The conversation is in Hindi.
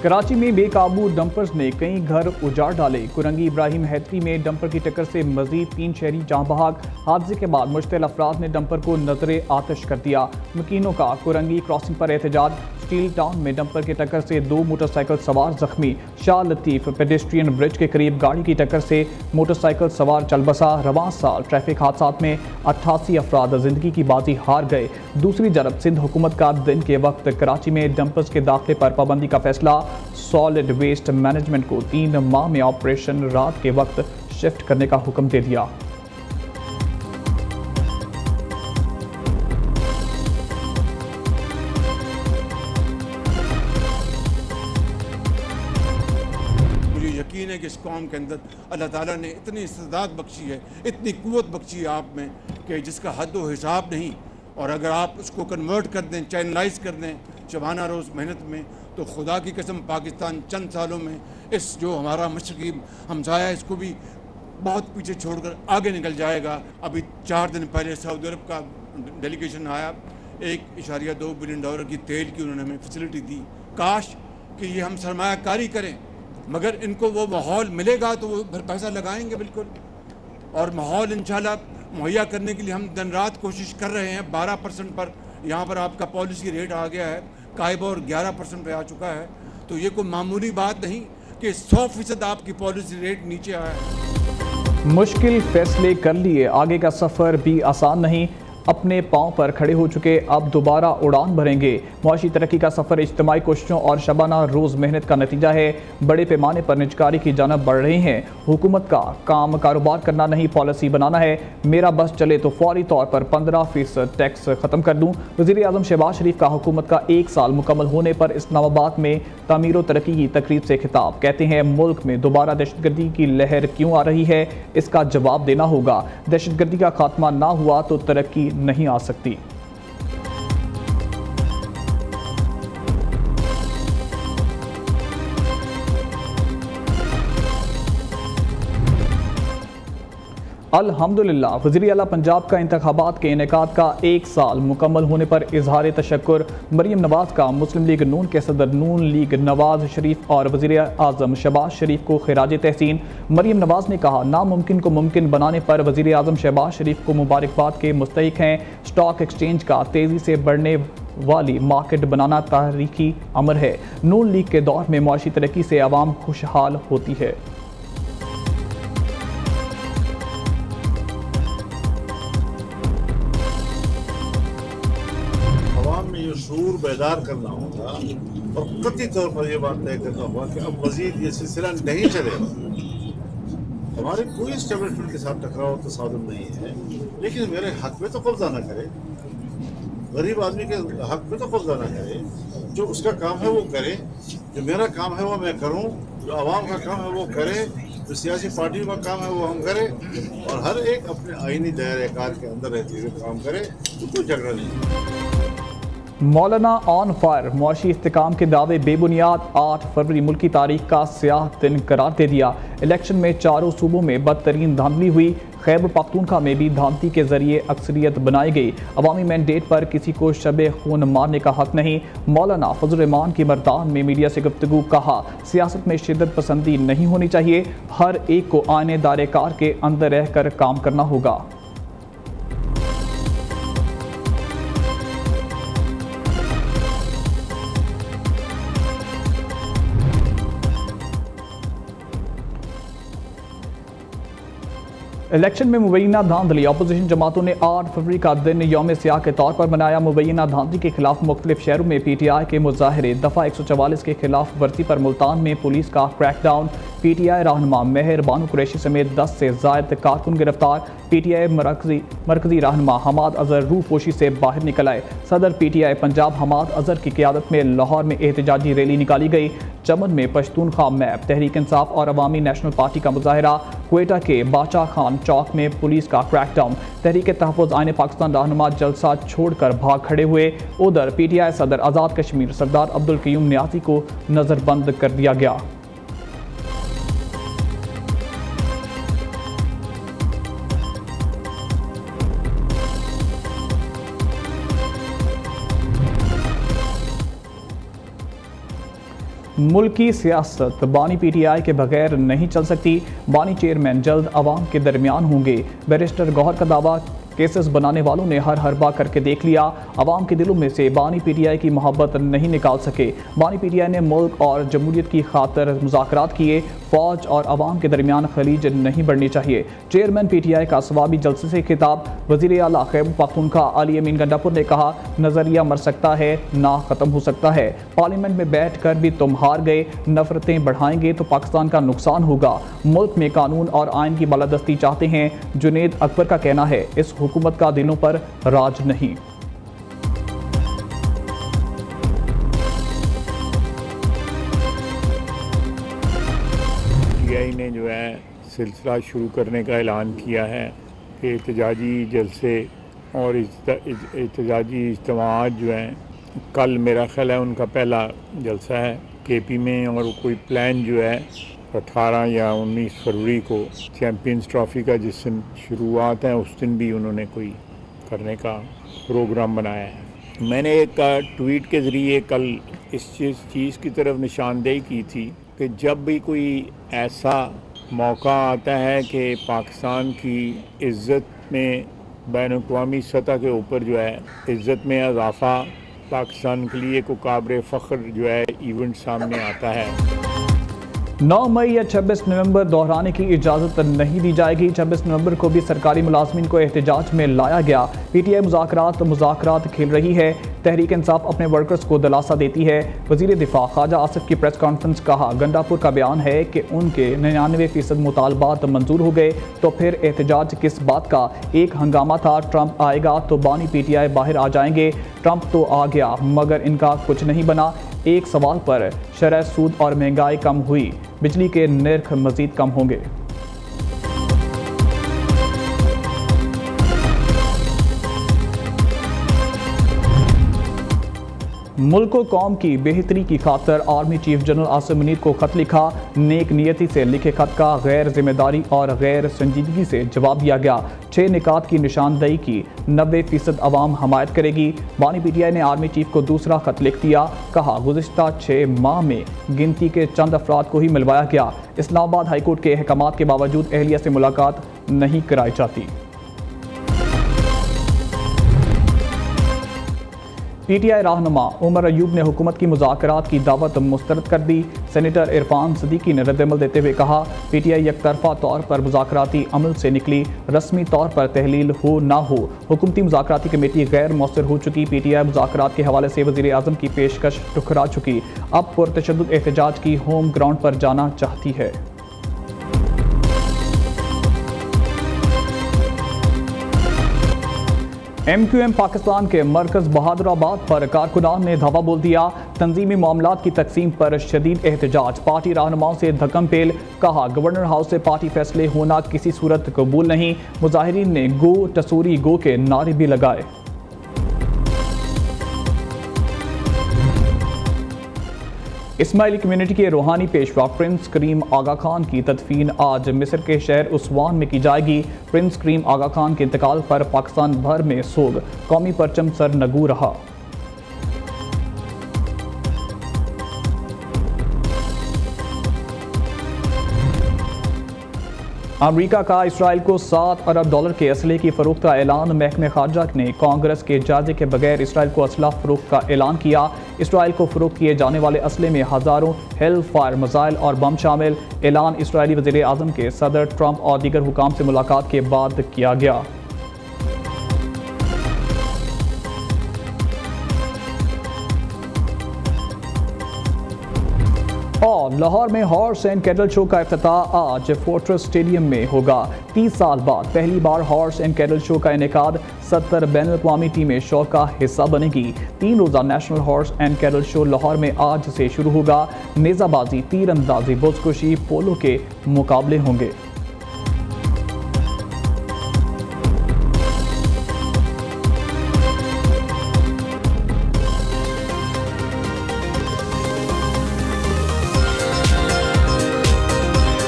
कराची में बेकाबू डंपर्स ने कई घर उजाड़ डाले। कुरंगी इब्राहिम हैदरी में डंपर की टक्कर से मजीद 3 शहरी जाँ बहक। हादसे के बाद मुश्तल अफराद ने डंपर को नजरे आतिश कर दिया। मकीनों का कुरंगी क्रॉसिंग पर एहतजाज। स्टील टाउन में डंपर की टक्कर से 2 मोटरसाइकिल सवार जख्मी। शाह लतीफ पेडेस्ट्रियन ब्रिज के करीब गाड़ी की टक्कर से मोटरसाइकिल सवार चल बसा। रवां साल ट्रैफिक हादसा में 88 अफराद जिंदगी की बाजी हार गए। दूसरी तरफ सिंध हुकूमत का दिन के वक्त कराची में डंपर्स के दाखिले पर पाबंदी का फैसला। सॉलिड वेस्ट मैनेजमेंट को 3 माह में ऑपरेशन रात के वक्त शिफ्ट करने का हुक्म दे दिया। मुझे यकीन है कि इस कौम के अंदर अल्लाह ताला ने इतनी इस्तेदाद बख्शी है, इतनी कुव्वत बख्शी है आप में कि जिसका हद व हिसाब नहीं। और अगर आप उसको कन्वर्ट कर दें, चैनलाइज कर दें शबाना रोज़ मेहनत में, तो खुदा की कसम पाकिस्तान चंद सालों में इस जो हमारा मशरकी हमसाया है इसको भी बहुत पीछे छोड़कर आगे निकल जाएगा। अभी 4 दिन पहले सऊदी अरब का डेलीगेशन आया, $1.2 बिलियन की तेल की उन्होंने हमें फैसिलिटी दी। काश कि ये हम सरमायाकारी करें, मगर इनको वो माहौल मिलेगा तो वो फिर पैसा लगाएंगे बिल्कुल। और माहौल इंशाल्लाह मुहैया करने के लिए हम दिन रात कोशिश कर रहे हैं। 12% पर यहाँ पर आपका पॉलिसी रेट आ गया है, काइबोर 11% पे आ चुका है। तो ये कोई मामूली बात नहीं कि 100% आपकी पॉलिसी रेट नीचे आया है। मुश्किल फैसले कर लिए, आगे का सफ़र भी आसान नहीं। अपने पाँव पर खड़े हो चुके, अब दोबारा उड़ान भरेंगे। मुआशी तरक्की का सफ़र इज्तिमाई कोशिशों और शबाना रोज़ मेहनत का नतीजा है। बड़े पैमाने पर निजकारी की जानब बढ़ रही हैं। हुकूमत का काम कारोबार करना नहीं, पॉलिसी बनाना है। मेरा बस चले तो फौरी तौर पर 15% टैक्स ख़त्म कर दूँ। वज़ीर आज़म शहबाज शरीफ का हुकूमत का 1 साल मुकम्मल होने पर इस्लामाबाद में तामीर व तरक्की की तकरीब से खिताब। कहते हैं मुल्क में दोबारा दहशतगर्दी की लहर क्यों आ रही है, इसका जवाब देना होगा। दहशतगर्दी का खात्मा ना हुआ तो तरक्की नहीं आ सकती। अल्हम्दुलिल्लाह, वज़ीर आला पंजाब का इंतखाबात के इनेकाद का 1 साल मुकम्मल होने पर इजहार तशक्कुर। मरीम नवाज़ का मुस्लिम लीग नून के सदर नून लीग नवाज़ शरीफ और वज़ीर आज़म शहबाज शरीफ को खिराज तहसीन। मरीम नवाज़ ने कहा, नामुमकिन को मुमकिन बनाने पर वज़ीर आज़म शहबाज शरीफ को मुबारकबाद के मुस्तहिक हैं। स्टॉक एक्सचेंज का तेज़ी से बढ़ने वाली मार्केट बनाना तारीखी अमर है। नून लीग के दौर में मुआशी तरक्की से आवाम खुशहाल होती है। शूर बेदार करना होगा और कतई तौर पर यह बात तय करना होगा कि अब मजीद ये सिलसिला नहीं चलेगा। हमारे कोई एस्टेब्लिशमेंट के साथ टकराव तसादुम नहीं है, लेकिन मेरे हक में तो कब्जा ना करे, गरीब आदमी के हक में तो कब्जा ना करे। जो उसका काम है वो करे, जो मेरा काम है वो मैं करूं, जो आवाम का काम है वो करे, जो सियासी पार्टियों का काम है वो हम करें, और हर एक अपने आईनी दायरे कार के अंदर रहते हुए काम करे, तो कोई झगड़ा नहीं। मौलाना ऑन फायर, मुआशी इस्तेकाम के दावे बेबुनियाद। 8 फरवरी मुल्क की तारीख का स्याह दिन करार दे दिया। इलेक्शन में चारों सूबों में बदतरीन धांधली हुई। खैबर पख्तूनख्वा में भी धांधली के जरिए अक्सरियत बनाई गई। अवामी मैंडेट पर किसी को शबे खून मारने का हक नहीं। मौलाना फजल रहमान की मर्दान में मीडिया से गुफ्तगू। कहा, सियासत में शिद्दत पसंदी नहीं होनी चाहिए, हर एक को आने दायरे कार के अंदर रहकर काम करना होगा। इलेक्शन में मुबैना धांधली, अपोजिशन जमातों ने 8 फरवरी का दिन यौम सियाह के तौर पर मनाया। मुबैना धांधली के खिलाफ मुख्तलिफ शहरों में PTI के मुजाहरे। दफ़ा 144 के खिलाफ वर्जी पर मुल्तान में पुलिस का क्रैकडाउन। PTI रहनुमा मेहर बानो कुरैशी समेत 10 से ज़ायद कारकुन गिरफ्तार। PTI मरकजी रहनुमा हमाद अजहर रूपोशी से बाहर निकल आए। सदर PTI पंजाब हमाद अजहर की क़यादत में लाहौर में एहतजाजी रैली निकाली गई। चमन में पश्तूनख्वा मैप, तहरीक इंसाफ और अवामी नेशनल पार्टी का मुजाहरा। क्वेटा के बादशाह खान चौक में पुलिस का क्रैकडाउन। तहरीक तहफ़्फ़ुज़ आईन पाकिस्तान रहनुमा जलसा छोड़कर भाग खड़े हुए। उधर PTI सदर आज़ाद कश्मीर सरदार अब्दुल क़य्यूम नियाज़ी को नज़रबंद कर दिया गया। मुल्क की सियासत बानी PTI के बगैर नहीं चल सकती। बानी चेयरमैन जल्द अवाम के दरमियान होंगे। बैरिस्टर गौहर का दावा, केसेस बनाने वालों ने हर हरबा करके देख लिया। अवाम के दिलों में से बानी PTI की मोहब्बत नहीं निकाल सके। बानी PTI ने मुल्क और जमहूरियत की खातिर मुज़ाकरात किए। फौज और अवाम के दरमियान खलीज नहीं बढ़नी चाहिए। चेयरमैन PTI का सवाबी जलसे से खिताब। वज़ीर आला खैबर पख्तूनख्वा अली अमीन गंडापुर ने कहा, नज़रिया मर सकता है ना ख़त्म हो सकता है। पार्लियामेंट में बैठ कर भी तुम हार गए। नफरतें बढ़ाएंगे तो पाकिस्तान का नुकसान होगा। मुल्क में कानून और आइन की बालादस्ती चाहते हैं। जुनेद अकबर का कहना है, इस हुकूमत का दिलों पर राज नहीं। PTI ने जो है सिलसिला शुरू करने का ऐलान किया है कि एहतजाजी जलसे और एहतजाजी इज्तिमाअत जो हैं, कल मेरा ख्याल है उनका पहला जलसा है KP में, और कोई प्लान जो है 18 या 19 फरवरी को चैम्पियंस ट्रॉफ़ी का जिस दिन शुरुआत है उस दिन भी उन्होंने कोई करने का प्रोग्राम बनाया है। मैंने एक ट्वीट के ज़रिए कल इस चीज़ की तरफ निशानदेही की थी कि जब भी कोई ऐसा मौका आता है कि पाकिस्तान की इज़्ज़त में बैनुल-अक़वामी सतह के ऊपर जो है इज़्ज़त में इजाफ़ा, पाकिस्तान के लिए को काबिल फ़ख्र जो है इवेंट सामने आता है। 9 मई या 26 नवंबर दोहराने की इजाज़त नहीं दी जाएगी। 26 नवंबर को भी सरकारी मुलाजमीन को एहतजाज में लाया गया। PTI मुज़ाकरात खेल रही है। तहरीक इंसाफ अपने वर्कर्स को दिलासा देती है। वज़ीर दिफा ख्वाजा आसिफ की प्रेस कॉन्फ्रेंस, कहा, गंडापुर का बयान है कि उनके 99% मुतालबात मंजूर हो गए, तो फिर एहतजाज किस बात का। एक हंगामा था, ट्रंप आएगा तो बानी PTI बाहर आ जाएंगे। ट्रंप तो आ गया मगर इनका कुछ नहीं बना। एक सवाल पर शरह सूद और महंगाई कम हुई, बिजली के निर्ख मजीद कम होंगे। मुल्क व कौम की बेहतरी की खातर army chief general Asim Munir को खत लिखा। नेक नियति से लिखे खत का गैर जिम्मेदारी और गैर संजीदगी से जवाब दिया गया। 6 निकात की निशानदेही की। 90% अवाम हमायत करेगी। बानी PTI ने आर्मी चीफ को दूसरा खत लिख दिया। कहा, गुज़िश्ता 6 माह में गिनती के चंद अफराद को ही मिलवाया गया। इस्लामाबाद हाईकोर्ट के अहकामात के बावजूद अहलिया से मुलाकात नहीं कराई जाती। PTI रहनुमा उमर अयूब ने हुकूमत की मुज़ाकरात की दावत मुस्तरद कर दी। सेनेटर इरफान सदीकी ने रद्दअमल देते हुए कहा, PTI यकतरफा तौर पर मुज़ाकराती अमल से निकली। रस्मी तौर पर तहलील हो ना हो, हुकूमती मुज़ाकराती कमेटी गैर मौसर हो चुकी। PTI मुज़ाकरात के हवाले से वज़ीर आज़म की पेशकश ठुकरा चुकी। अब पुरतशद्दुद एहतजाज की होम ग्राउंड पर जाना चाहती है। MQM पाकिस्तान के मरकज़ बहादुराबाद पर कारकुनान ने धावा बोल दिया। तंजीमी मामलात की तकसीम पर शदीद एहतजाज। पार्टी रहनुमाओं से धक्कम पेल। कहा, गवर्नर हाउस से पार्टी फैसले होना किसी सूरत कबूल नहीं। मुजाहिरीन ने गो टसूरी गो के नारे भी लगाए। इस्माइली कम्युनिटी के रूहानी पेशवा प्रिंस करीम आगा खान की तदफीन आज मिस्र के शहर उस्वान में की जाएगी। प्रिंस करीम आगा खान के इंतकाल पर पाकिस्तान भर में सोग, कौमी परचम सरनगू रहा। अमरीका का इसराइल को $7 अरब के असले की फ़रोख्त का ऐलान। महकमे खारजा ने कांग्रेस के इजाज़त के बगैर इसराइल को असला फ़रोख्त का ऐलान किया। इसराइल को फ़रोख्त किए जाने वाले असले में हज़ारों हेल फायर मिसाइल और बम शामिल। ऐलान इसराइली वज़ीर आज़म के सदर ट्रंप और दीगर हुकाम से मुलाकात के बाद किया गया। और लाहौर में हॉर्स एंड कैटल शो का इफ्तिताह आज फोर्ट्रेस स्टेडियम में होगा। 30 साल बाद पहली बार हॉर्स एंड कैटल शो का इनेकाद। 70 बैनुल-अक़वामी टीमें शो का हिस्सा बनेगी। 3 रोज़ा national horse and cattle show Lahore में आज से शुरू होगा। नेज़ाबाजी, तीरंदाजी, बुज़कुशी, पोलो के मुकाबले होंगे।